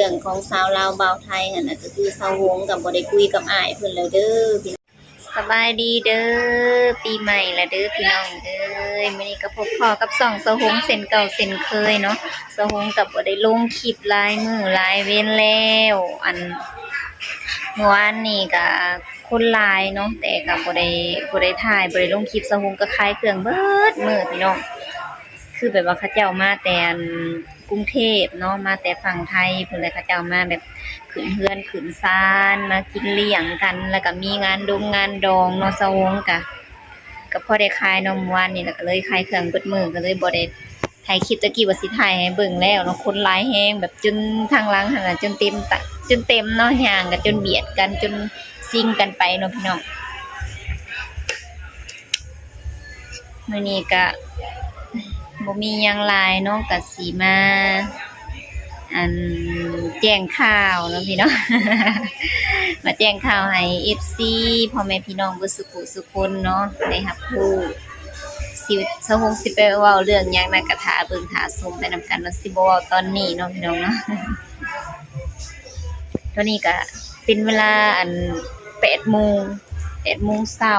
เรื่องของสาวลาวบ่าวไทยหั่นน่ะก็คือสาวหงกับบ่ได้คุยกับอ้ายเพิ่นแล้วเด้อพี่สบายดีเด้อปีใหม่ละเด้อพี่น้องเอ้ยมื้อนี้ก็พบพ้อกับสองสาวหงเส้นเก่าเส้นเคยเนาะสาวหงกับบ่ได้ลงคลิปหลายมื้อหลายเว้นแล้วเมื่อวานนี้ก็คนหลายเนาะแต่ก็บ่ได้ถ่ายบ่ได้ลงคลิปสาวหงก็ขายเครื่องเบิดมื้อพี่น้อง คือแบบว่าเขาเจ้ามาแต่กรุงเทพเนาะมาแต่ฝั่งไทยพุ่นแหละเขาเจ้ามาแบบขึ้นเฮือนขึ้นศาลมากินเลี้ยงกันแล้วก็มีงานดองเนาะสะวงก็พอได้ขายเนาะเมื่อวานนี้แล้วก็เลยขายเครื่องเบิดมื้อก็เลยบ่ได้ถ่ายคลิปตะกี้ว่าสิถ่ายให้เบิ่งแล้วเนาะคนหลายแฮงแบบจนทางหลังหั่นน่ะจนเต็มจนเต็มเนาะย่างกันจนเบียดกันจนซิ่งกันไปเนาะพี่น้องมื้อนี้ก็บ่มีหยังหลายเนาะก็สิมาอันแจ้งข่าวเนาะพี่น้อง มาแจ้งข่าวให้ FC พ่อแม่พี่น้องเบิดสุขุสุคนเนาะได้รับรู้สิสะฮงสิไปเว้าเรื่องหยังนั่นก็ท่าเบิ่งท่าชมไปนำกันเนาะสิบ่เว้าตอนนี้เนาะพี่น้องเนาะ ตอนนี้ก็เป็นเวลา8:00 น8:00 นเช้า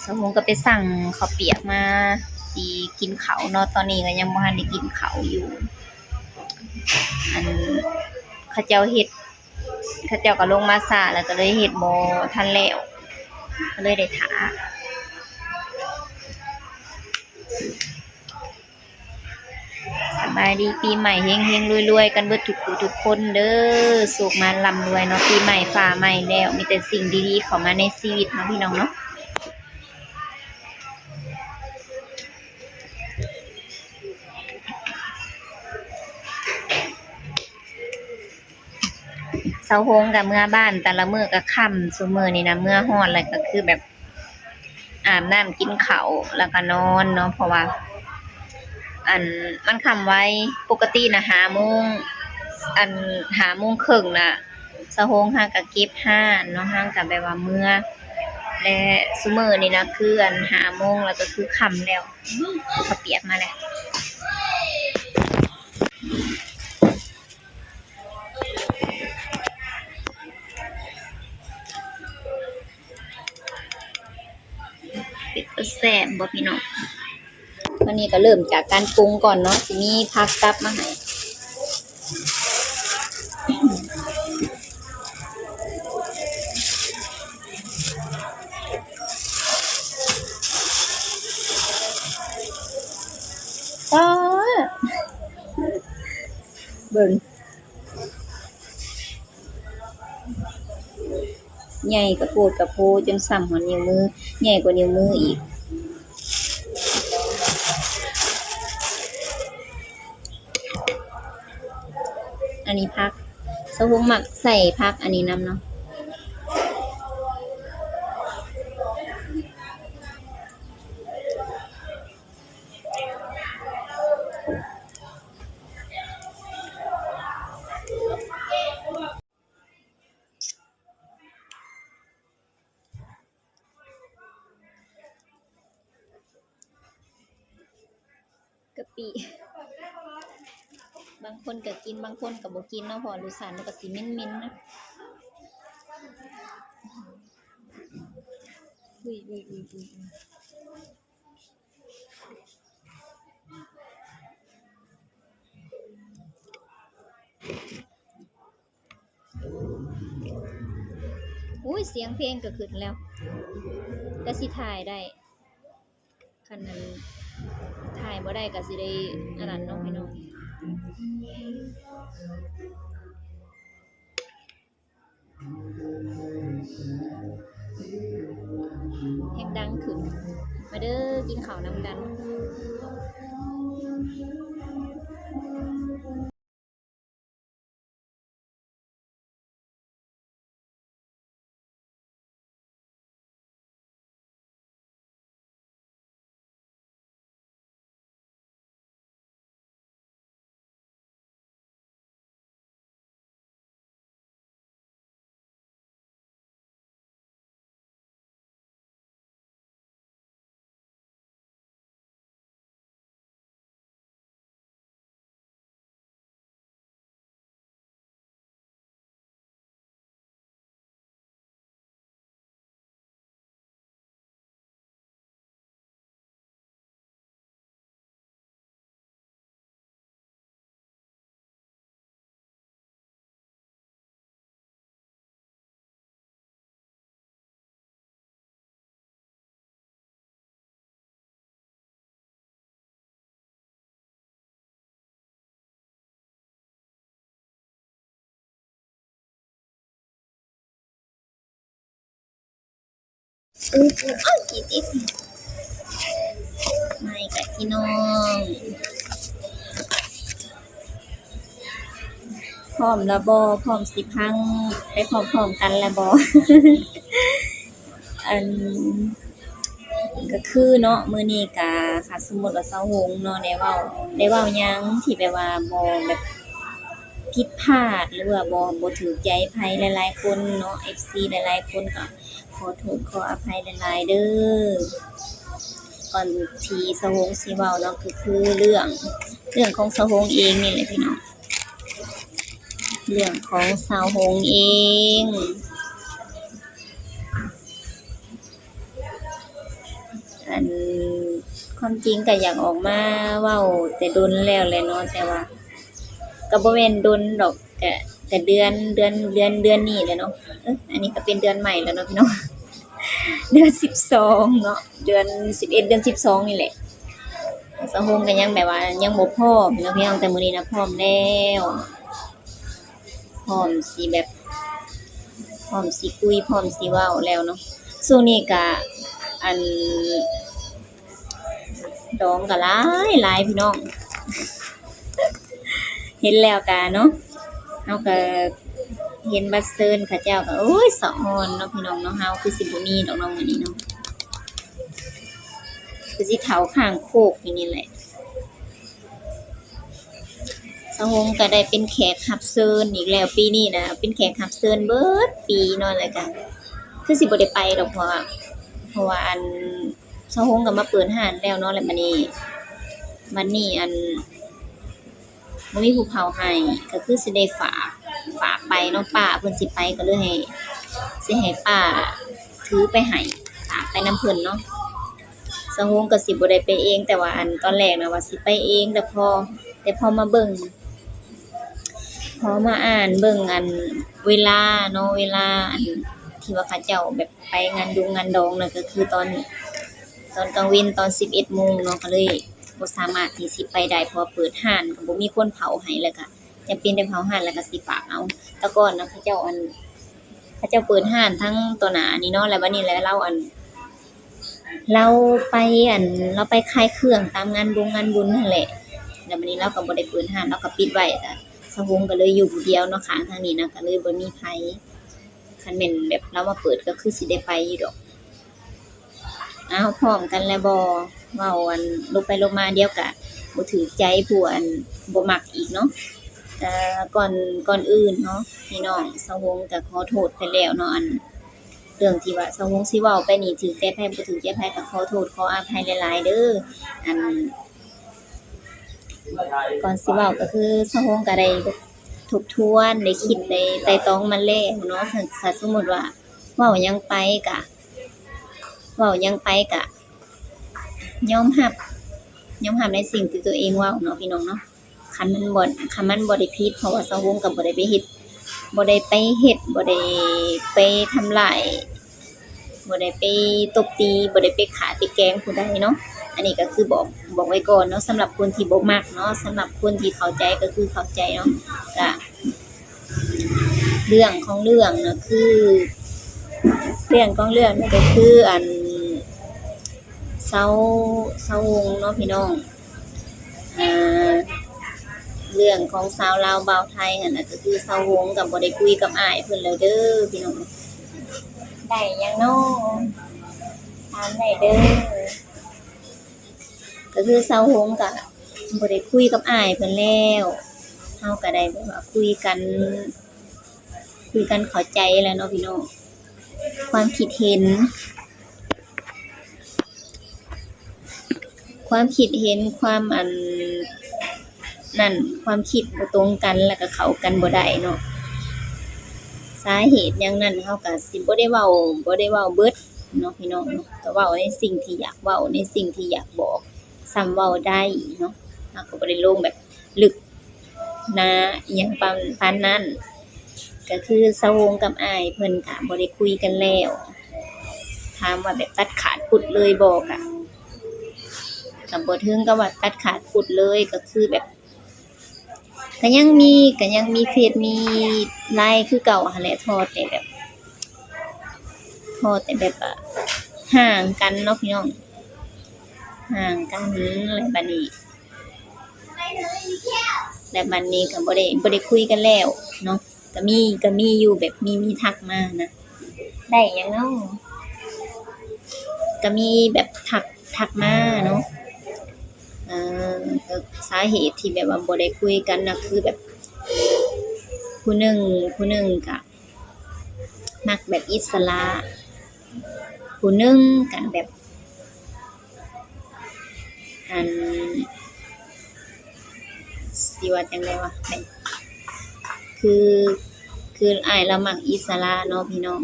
สะฮงก็ไปสั่งข้าวเปียกมาสิกินข้าวเนาะตอนนี้ก็ยังบ่ทันได้กินข้าวอยู่อันเขาเจ้าเฮ็ดเขาเจ้าก็ลงมาช้าแล้วก็เลยเฮ็ดบ่ทันแล้วก็เลยได้ท่าสบายดีปีใหม่เฮงๆรวยๆกันเบิดทุกผู้ทุกคนเด้อสุขมาร่ำรวยเนาะปีใหม่ฟ้าใหม่แล้วมีแต่สิ่งดีๆเข้ามาในชีวิตเนาะพี่น้องเนาะเสาร์โฮงก็เมื่อบ้านแต่ละมื้อก็ค่ำซุมื้อนี้นะเมื่อฮอดแล้วก็คือแบบอาบน้ำกินข้าวแล้วก็นอนเนาะเพราะว่ามันค่ำไว้ปกติน่ะ5:00 น5:30 นน่ะเสาร์โฮงหาก็เก็บร้านเนาะเราก็แบบว่าเมื่อและซุมื้อนี้นะคือ5:00 นแล้วก็คือค่ำแล้วข้าวเปียกมาแล้วเป็ดก็แซ่บบ่พี่น้องวันนี้ก็เริ่มจากการปรุงก่อนเนาะสิมีผักตับมาให้ต้อเบิ่งใหญ่กะโพดกะโพจนส่ำหัวนิ้วมือใหญ่กว่านิ้วมืออีกอันนี้ผักสะฮงหมักใส่ผักอันนี้นำเนาะกะปิบางคนก็กินบางคนก็บ่กินเนาะเพราะรสชาติมันก็สิเหม็นๆนะอุ้ยอุ้ยเสียงเพลงก็ขึ้นแล้วแต่สิถ่ายได้คันนั้นถ่ายบ่ได้ก็สิได้อันนั้นเนาะพี่น้องแฮงดังขึ้นมาเด้อกินข้าวนำกัน อ้าวติดไม่กับพี่น้องพร้อมแล้วบ่พร้อมสิพังไปพร้อมๆกันแล้วบ่ อันก็คือเนาะมื้อนี้ก็ค่ะสมมุติว่าเซาหงเนาะได้เว้าหยังที่แบบว่าบ่แบบผิดพลาดหรือว่าบ่ถูกใจไผหลายๆคนเนาะ FC หลายๆคนก็ขอโทษขออภัยหลายๆเด้อก่อนที่เซาหงสิเว้าเนาะก็คือเรื่องของเซาหงเองนี่แหละพี่น้องเรื่องของเซาหงเองอันความจริงก็อยากออกมาเว้าแต่โดนแล้วแหละเนาะแต่ว่าก็บ่แม่นโดนดอกก็เดือนนี้แหละเนาะอันนี้ก็เป็นเดือนใหม่แล้วเนาะพี่น้อง เดือน12เนาะเดือน11เดือน12นี่แหละสะโฮงก็ยังแบบว่ายังบ่พร้อมเนาะพี่น้องแต่มื้อนี้นะพร้อมแล้วพร้อมสิแบบพร้อมสิคุยพร้อมสิเว้าแล้วเนาะช่วงนี้ก็อันดองก็หลายพี่น้อง เห็นแล้วก็เนาะเฮาก็เห็นบัดเซินเขาเจ้าก็โอ้ยสะออนเนาะพี่น้องเนาะเฮาคือสิบ่มีดอกเนาะมื้อนี้เนาะคือสิเฒ่าข้างโคกอยู่นี่แหละสะหงก็ได้เป็นแขกรับเชิญอีกแล้วปีนี้นะเป็นแขกรับเชิญเบิดปีเนาะแล้วก็คือสิบ่ได้ไปดอกเพราะว่าอันสะหงก็มาเปิดร้านแล้วเนาะแล้วบัดนี้อันบ่มีผู้เผาให้ก็คือสิได้ฝากไปเนาะป้าเพิ่นสิไปก็เลยให้ป้าถือไปให้ฝากไปนำเพิ่นเนาะสะโฮงก็สิบ่ได้ไปเองแต่ว่าอันตอนแรกน่ะว่าสิไปเองแต่พอมาเบิ่งพอมาอ่านเบิ่งอันเวลาเนาะเวลาอันที่ว่าเขาเจ้าแบบไปงานงานดองน่ะก็คือตอนกลางวันตอน 11:00 นเนาะก็เลยบ่สามารถที่สิไปได้เพราะว่าเปิดร้านก็บ่มีคนเผาให้แล้วก็จำเป็นได้เผาร้านแล้วก็สิฝากเอาแต่ก่อนนะเขาเจ้าเปิดร้านทั้งตัวหน้านี่เนาะแล้วบัดนี้แล้วเราไปขายเครื่องตามงานบุญนั่นแหละแล้วบัดนี้เราก็บ่ได้เปิดร้านเราก็ปิดไว้ก็สะวงก็เลยอยู่ผู้เดียวเนาะข้างทางนี้นะก็เลยบ่มีไผคันแม่นแบบเรามาเปิดก็คือสิได้ไปอยู่ดอกอ้าวพร้อมกันแล้วบ่เว้าอันลงไปลงมาเดี๋ยวก็บ่ถูกใจผู้อันบ่มักอีกเนาะก่อนอื่นเนาะพี่น้องสะวงก็ขอโทษไปแล้วเนาะอันเรื่องที่ว่าสะวงสิเว้าไปนี่ถูกใจไผบ่ถูกใจไผก็ขอโทษขออภัยหลายๆเด้ออันก่อนสิเว้าก็คือสะวงก็ได้ทบทวนได้คิดได้ไตร่ตรองมาแล้วเนาะถ้าสมมุติว่าเว้าหยังไปก็ยอมรับในสิ่งที่ตัวเองเว้าเนาะพี่น้องเนาะคันมันบ่ได้ผิดเพราะว่าสะวงก็บ่ได้ไปเฮ็ดบ่ได้ไปทำร้ายบ่ได้ไปตบตีบ่ได้ไปฆ่าไปแกล้งผู้ใดเนาะอันนี้ก็คือบอกไว้ก่อนเนาะสำหรับคนที่บ่มักเนาะสำหรับคนที่เข้าใจก็คือเข้าใจเนาะก็เรื่องของเรื่องน่ะคือเรื่องของเรื่องนี่ก็คืออันเซาหงเนาะพี่น้องอ่าเรื่องของสาวลาวบ่าวไทยหั่นน่ะก็คือเซาหงก็บ่ได้คุยกับอ้ายเพิ่นแล้วเด้อพี่น้องได้หยังน้อถามได้เด้อก็คือเซาหงก็บ่ได้คุยกับอ้ายเพิ่นแล้วเฮาก็ได้แบบว่าคุยกันเข้าใจแล้วเนาะพี่น้องความคิดเห็นความอันนั่นความคิดบ่ตรงกันแล้วก็เข้ากันบ่ได้เนาะสาเหตุหยังนั้นเฮาก็สิบ่ได้เว้าเบิดเนาะพี่น้องเนาะก็เว้าในสิ่งที่อยากเว้าในสิ่งที่อยากบอกซ้ำเว้าได้เนาะเฮาก็บ่ได้ลงแบบลึกหนาอิหยังปานนั้นก็คือสะวงกับอ้ายเพิ่นก็บ่ได้คุยกันแล้วถามว่าแบบตัดขาดปุดเลยบ่ก็บ่ถึงกับว่าตัดขาดปุดเลยก็คือแบบก็ยังมีเฟซมี LINE คือเก่าหั่นแหละทอแต่แบบ ห่างกันเนาะพี่น้องห่างกันอะไรบัดนี้แต่บัดนี้ก็บ่ได้คุยกันแล้วเนาะก็มีอยู่แบบมีทักมานะได้หยังเนาะก็มีแบบทักมาเนาะก็สาเหตุที่แบบว่าบ่ได้คุยกันน่ะคือแบบผู้หนึ่งก็มักแบบอิสระผู้หนึ่งก็แบบอันสิว่าจังได๋วะแบบคืออ้ายเรามักอิสระเนาะพี่น้อง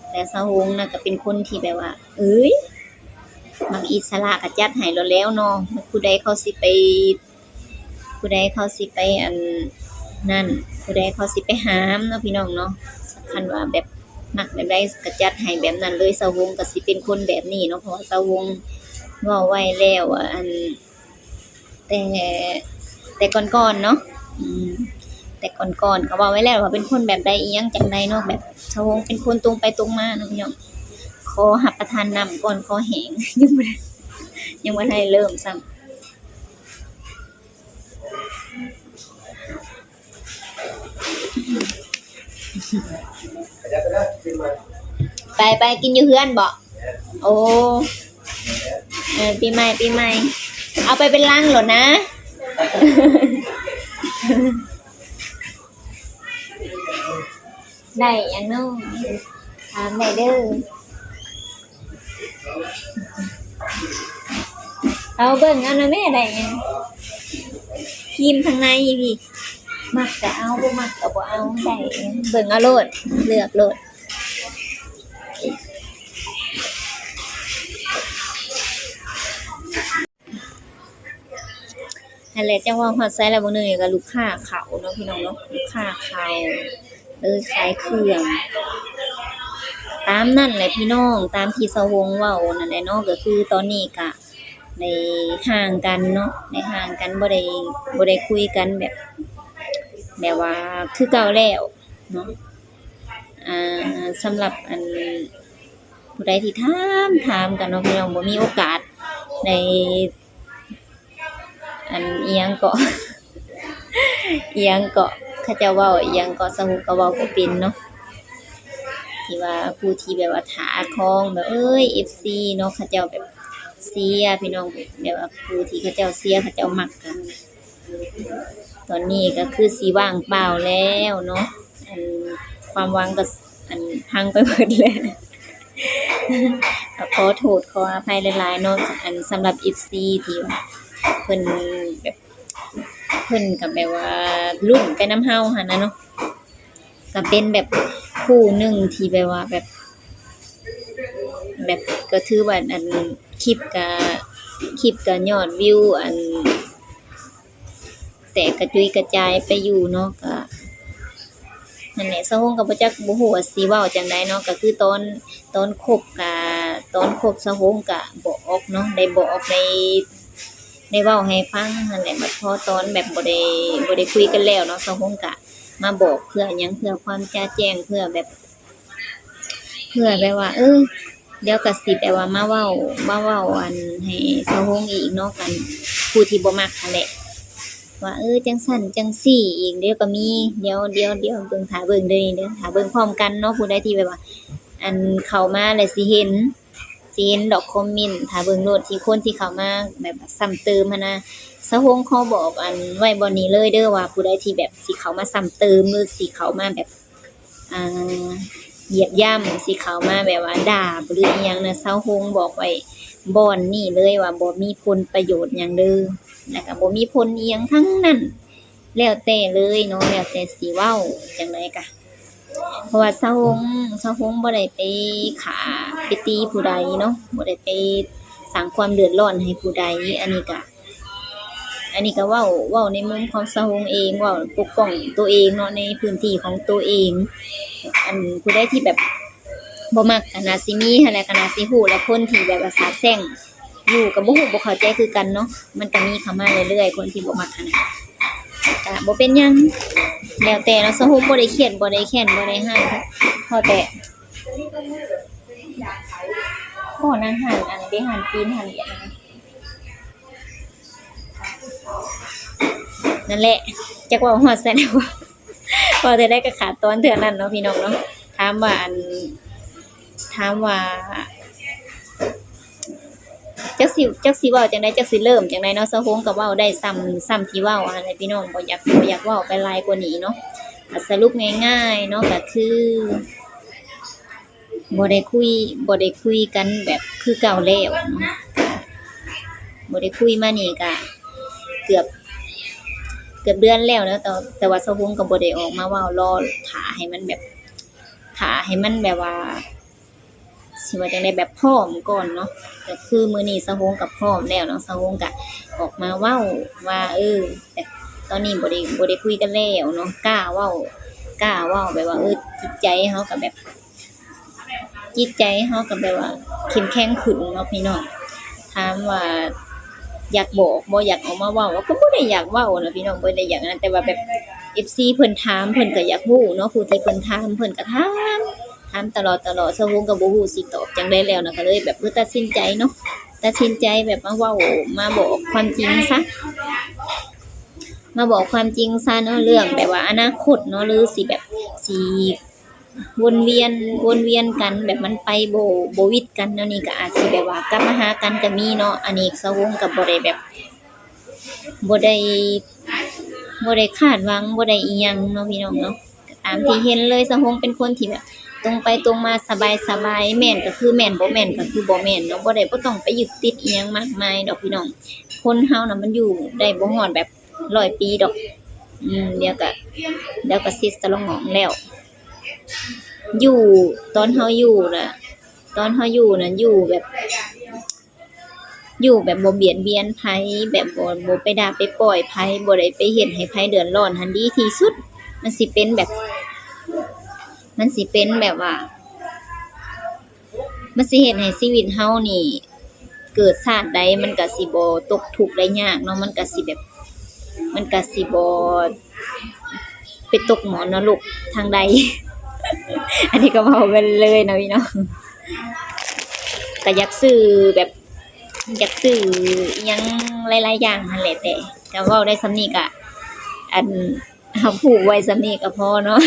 แต่สะหงน่ะก็เป็นคนที่แบบว่ามักอิสระก็จัดให้แล้วเนาะผู้ใดเขาสิไปอันนั่นผู้ใดเขาสิไปหามเนาะพี่น้องเนาะคันว่าแบบมักแบบใดก็จัดให้แบบนั้นเลยสะหงก็สิเป็นคนแบบนี้เนาะเพราะว่าสะหงเว้าไว้แล้วอันแต่ก่อนๆเนาะแต่ก่อนๆก็เว้าไว้แล้วว่าเป็นคนแบบใดอิหยังจังใดเนาะแบบสะหงเป็นคนตรงไปตรงมาเนาะพี่น้องขอรับประทานน้ำก่อนคอแห้ง ยังบ่ได้เริ่มซ้ำไปกินอยู่เฮือนบ่โอ้ปีใหม่เอาไปเป็นลังเหรอนะ ได้หยังน้องถามได้เด้อเอาเบิ่งเอานะแม่ได้หยังครีมข้างในพี่มักก็เอาบ่มักก็บ่เอาได้เบิ่งเอาโลดเลือกโลดนั่นแหละจังว่าฮอดไซแล้วบางนึงก็ลูกค้าเข้าเนาะพี่น้องเนาะลูกค้าเข้าขายเครื่องตามนั่นแหละพี่น้องตามที่สะวงเว้านั่นแหละเนาะก็คือตอนนี้ก็ได้ห่างกันเนาะได้ห่างกันบ่ได้คุยกันแบบว่าคือเก่าแล้วเนาะสำหรับอันผู้ใดที่ถามกันเนาะพี่น้องบ่มีโอกาสได้อันอิหยังเกาะ อิหยังเกาะเขาเจ้าเว้าอิหยังเกาะสะหุก็เว้าบ่เป็นเนาะที่ว่าผู้ที่แบบว่าถาคองแบบFC เนาะเขาเจ้าแบบเสียพี่น้องแบบว่าผู้ที่เขาเจ้าเสียเขาเจ้ามักกันตอนนี้ก็คือสิว่างเปล่าแล้วเนาะอันความหวังก็อันพังไปหมดแล้ว ก็ขอโทษขออภัยหลายๆเนาะอันสำหรับ FC ที่ว่าเพิ่นก็แบบว่าลุ้นไปนำเฮาหั่นน่ะเนาะก็เป็นแบบคู่หนึ่งที่แบบว่าแบบก็ถือว่าอันคลิปก็ยอดวิวอันแต่กระจุยกระจายไปอยู่เนาะก็นั่นแหละสะหงก็บ่จักบ่ฮู้ว่าสิเว้าจังได๋เนาะก็คือตอนคบสะหงก็บอกเนาะได้บอกได้เว้าให้ฟังนั่นแหละบัดพอตอนแบบบ่ได้คุยกันแล้วเนาะสะหงก็มาบอกเพื่อหยังเพื่อความจ้าแจ้งเพื่อแบบว่าเดี๋ยวก็สิแบบว่ามาเว้าอันให้สะหงอีกเนาะกันผู้ที่บ่มักนั่นแหละว่าจังซั่นจังซี่อีกเดี๋ยวก็มีเดี๋ยวเบิ่งท่าเบิ่งเด้อนี่เด้อท่าเบิ่งพร้อมกันเนาะผู้ใดที่แบบว่าอันเข้ามาแล้วสิเห็นดอกคอมเมนต์ท่าเบิ่งโลดที่คนที่เข้ามาแบบซ้ำเติมหันนะสะหงขอบอกอันไว้บ่นี้เลยเด้อว่าผู้ใดที่แบบสิเข้ามาซ้ำเติมหรือสิเข้ามาแบบเหยียบย่ำสิเข้ามาแบบว่าด่าหรืออิหยังน่ะสะหงบอกไว้บ่อนนี่เลยว่าบ่มีผลประโยชน์หยังเด้อแล้วก็บ่มีผลอีหยังทั้งนั้นแล้วแต่เลยเนาะแล้วแต่สิเว้าจังได๋ก็เพราะว่าสะหงบ่ได้ไปฆ่าไปตีผู้ใดเนาะบ่ได้ไปสร้างความเดือดร้อนให้ผู้ใดอันนี้ก็เว้าในมุมของสะหงเองเว้าปกป้องตัวเองเนาะในพื้นที่ของตัวเองอันผู้ใดที่แบบบ่มักก็น่าสิมีหั่นแหละก็น่าสิฮู้แล้วคนที่แบบว่าสาดแช่งอยู่ก็บ่ฮู้บ่เข้าใจคือกันเนาะมันก็มีเข้ามาเรื่อยๆคนที่บ่มักหั่นน่ะก็บ่เป็นหยังแล้วแต่เนาะสะหงบ่ได้เครียดบ่ได้แค้นบ่ได้ร้ายพอแต่ พ่อนางหันอันได้หันจีนหันเหรียญนั่นแหละจักว่าฮอดซะแล้วพอจะได้ก็ขาดตอนเทื่อนั้นเนาะพี่น้องเนาะถามว่าจักสิเว้าจังได๋จักสิเริ่มจังได๋เนาะสะโฮงก็เว้าได้ซ้ำที่เว้าหั่นแหละพี่น้องบ่อยากเว้าไปหลายกว่านี้เนาะสรุปง่ายๆเนาะก็คือบ่ได้คุยกันแบบคือเก่าแล้วเนาะบ่ได้คุยมานี่ก็เกือบเดือนแล้วนะแต่ว่าสะโฮงก็บ่ได้ออกมาเว้ารอท่าให้มันแบบว่าสิว่าจังได๋แบบพร้อมก่อนเนาะก็คือมื้อนี้สะโฮงก็พร้อมแล้วเนาะสะโฮงก็ออกมาเว้าว่าแบบตอนนี้บ่ได้คุยกันแล้วเนาะกล้าเว้าแบบว่าจิตใจเฮาก็แบบเข้มแข็งขึ้นเนาะพี่น้องถามว่าอยากบอกบ่อยากออกมาเว้าก็บ่ได้อยากเว้านะพี่น้องบ่ได้อยากนั้นแต่ว่าแบบ FC เพิ่นถามเพิ่นก็อยากรู้เนาะผู้ที่เพิ่นถามเพิ่นก็ถามตลอดสะโฮงก็บ่ฮู้สิตอบจังได๋แล้วนะก็เลยแบบตัดสินใจเนาะตัดสินใจแบบมาเว้ามาบอกความจริงซะเนาะเรื่องแบบว่าอนาคตเนาะหรือสิแบบสิวนเวียนกันแบบมันไปบ่วิดกันเนาะนี่ก็อาจสิแบบว่ากลับมาหากันก็มีเนาะอันนี้สะโฮงก็บ่ได้แบบบ่ได้คาดหวังบ่ได้อีหยังเนาะพี่น้องเนาะตามที่เห็นเลยสะโฮงเป็นคนที่แบบตรงไปตรงมาสบายแม่นก็คือแม่นบ่แม่นก็คือบ่แม่นเนาะบ่ต้องไปยึดติดอีหยังมากมายดอกพี่น้องคนเฮาน่ะมันอยู่ได้บ่ฮอดแบบ100ปีดอกเดี๋ยวก็สิสลงหองแล้วอยู่ตอนเฮาอยู่น่ะอยู่แบบบ่เบียดเบียนไผแบบบ่ไปด่าไปปล่อยไผบ่ได้ไปเฮ็ดให้ไผเดือดร้อนหันดีที่สุดมันสิเป็นแบบว่ามันสิเฮ็ดให้ชีวิตเฮานี่เกิดชาติใดมันก็สิบ่ตกทุกข์ได้ยากเนาะมันก็สิบ่ไปตกหมอนรกทางใด อันนี้ก็เว้าไปเลยนะพี่น้องก็อยากซื้ออิหยังหลายๆอย่างนั่นแหละแต่ก็เว้าได้ส่ำนี้ก็อันเฮาพูดไว้ส่ำนี้ก็พอเนาะ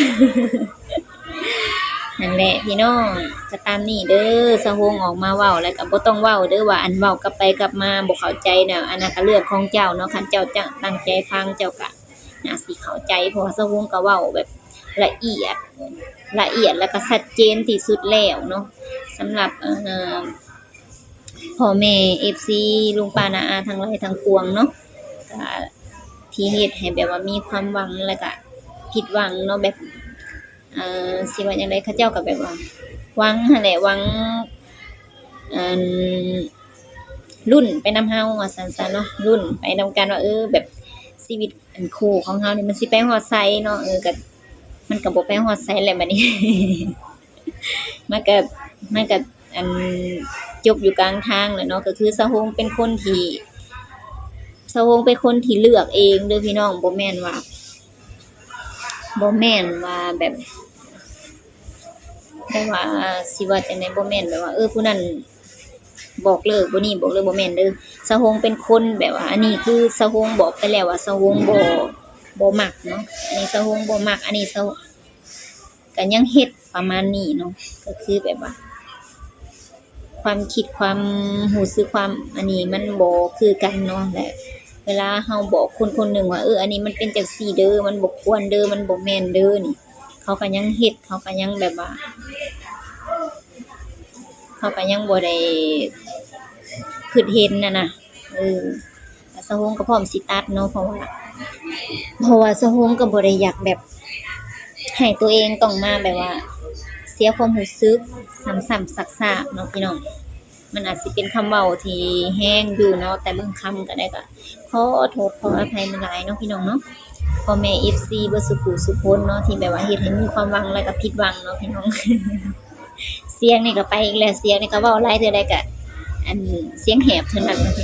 นั่นแหละพี่น้องก็ตามนี้เด้อสะโฮงออกมาเว้าแล้วก็บ่ต้องเว้าเด้อว่าอันเว้ากลับไปกลับมาบ่เข้าใจน่ะอันนั้นก็เรื่องของเจ้าเนาะคันเจ้าจะตั้งใจฟังเจ้าก็น่าสิเข้าใจเพราะว่าสะโฮงก็เว้าแบบละเอียดแล้วก็ชัดเจนที่สุดแล้วเนาะสำหรับพ่อแม่ FC ลุงป้าน้าอาทั้งหลายทั้งปวงเนาะก็ที่เฮ็ดให้แบบว่ามีความหวังแล้วก็ผิดหวังเนาะแบบสิว่าจังได๋เขาเจ้าก็แบบว่าหวังหั่นแหละหวังรุ่นไปนำเฮาว่าซั่นๆเนาะรุ่นไปนำกันว่าแบบชีวิตอันคู่ของเฮานี่มันสิไปฮอดไสเนาะก็มันก็บ่ไปฮอดไสแล้วบัดนี้ มันก็อันจบอยู่กลางทางแหละเนาะก็คือสะโฮงเป็นคนที่เลือกเองเด้อพี่น้องบ่แม่นว่าแบบว่าสิว่าจังได๋บ่แม่นแบบว่าผู้นั้นบอกเลิกผู้นี้บอกเลิกบ่แม่นเด้อสะโฮงเป็นคนแบบว่าอันนี้คือสะโฮงบอกไปแล้วว่าสะโฮงบ่มักเนาะอันนี้สะโฮงบ่มักอันนี้ก็ยังเฮ็ดประมาณนี้เนาะก็คือแบบว่าความคิดความรู้สึกความอันนี้มันบ่คือกันเนาะและเวลาเฮาบอกคนคนหนึ่งว่าอันนี้มันเป็นจังซี่เด้อมันบ่ควรเด้อมันบ่แม่นเด้อนี่เขาก็ยังเฮ็ดเขาก็ยังแบบว่าเขาก็ยังบ่ได้คิดเห็นน่ะนะสะโฮงก็พร้อมสิตัดเนาะเพราะว่าสะโฮงก็บ่ได้อยากแบบให้ตัวเองต้องมาแบบว่าเสียความรู้สึกซ้ำๆซักๆเนาะพี่น้องมันอาจสิเป็นคำเว้าที่แรงอยู่เนาะแต่บางคำก็ได้ก็ขอโทษขออภัยหลายๆเนาะพี่น้องเนาะพ่อแม่ FC เบิดสุขุสุคนเนาะที่แบบว่าเฮ็ดให้มีความหวังแล้วก็ผิดหวังเนาะพี่น้อง เสียงนี่ก็ไปอีกแล้วเสียงนี่ก็เว้าหลายเทื่อใดก็อันเสียงแหบเท่านั้นเนาะ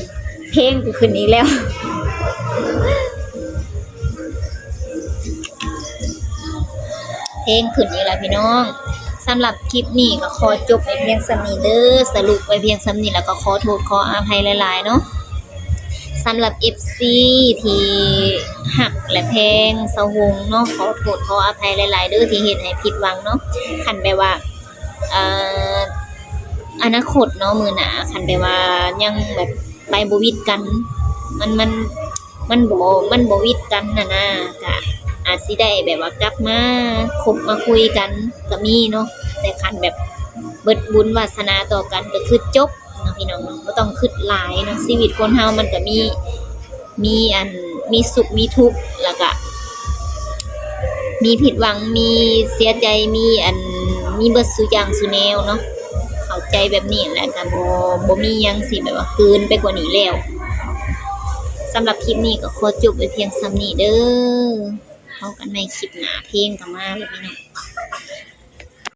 เพลงก็ขึ้นอีกแล้ว เพลงขึ้นอีกแล้วพี่น้อง สำหรับคลิปนี้ก็ขอจบไว้เพียงส่ำนี้เด้อสรุปไว้เพียงส่ำนี้แล้วก็ขอโทษขออภัยหลายๆเนาะสำหรับ FC ที่หักและแพงสะหงเนาะขอโทษขออภัยหลายๆเด้อที่เฮ็ดให้ผิดหวังเนาะคันแบบว่าเอ่ออนาคตเนาะมื้อหน้าคันแบบว่ายังแบบไปบ่วิดกันมันมันมันบ่วิดกันน่ะนะก็อาจสิได้แบบว่ากลับมาคบมาคุยกันก็มีเนาะแต่คันแบบเบิดบุญวาสนาต่อกันก็คือจบเนาะพี่น้องเนาะบ่ต้องคิดหลายเนาะชีวิตคนเฮามันก็มีสุขมีทุกข์แล้วก็มีผิดหวังมีเสียใจมีเบิดซุอย่างซุแนวเนาะเข้าใจแบบนี้แหละก็บ่มีหยังสิแบบว่าเกินไปกว่านี้แล้วสำหรับคลิปนี้ก็ขอจบไว้เพียงส่ำนี้เด้อพบกันในคลิปหน้าเพลงก็มาแล้วพี่น้อง